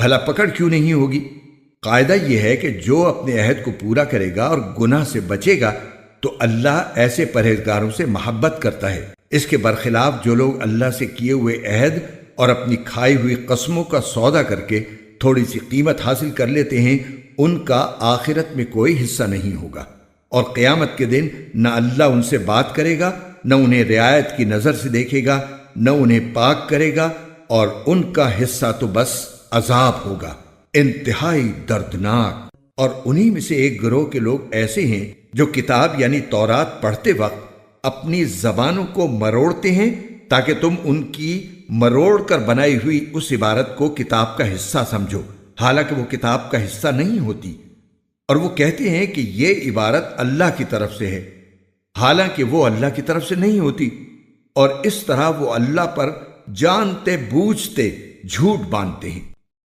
بھلا پکڑ کیوں نہیں ہوگی؟ قاعدہ یہ ہے کہ جو اپنے عہد کو پورا کرے گا اور گناہ سے بچے گا تو اللہ ایسے پرہیزگاروں سے محبت کرتا ہے۔ اس کے برخلاف جو لوگ اللہ سے کیے ہوئے عہد اور اپنی کھائی ہوئی قسموں کا سودا کر کے تھوڑی سی قیمت حاصل کر لیتے ہیں، ان کا آخرت میں کوئی حصہ نہیں ہوگا، اور قیامت کے دن نہ اللہ ان سے بات کرے گا، نہ انہیں رعایت کی نظر سے دیکھے گا، نہ انہیں پاک کرے گا، اور ان کا حصہ تو بس عذاب ہوگا، انتہائی دردناک۔ اور انہی میں سے ایک گروہ کے لوگ ایسے ہیں جو کتاب یعنی تورات پڑھتے وقت اپنی زبانوں کو مروڑتے ہیں تاکہ تم ان کی مروڑ کر بنائی ہوئی اس عبارت کو کتاب کا حصہ سمجھو، حالانکہ وہ کتاب کا حصہ نہیں ہوتی، اور وہ کہتے ہیں کہ یہ عبارت اللہ کی طرف سے ہے، حالانکہ وہ اللہ کی طرف سے نہیں ہوتی، اور اس طرح وہ اللہ پر جانتے بوجھتے جھوٹ باندھتے ہیں۔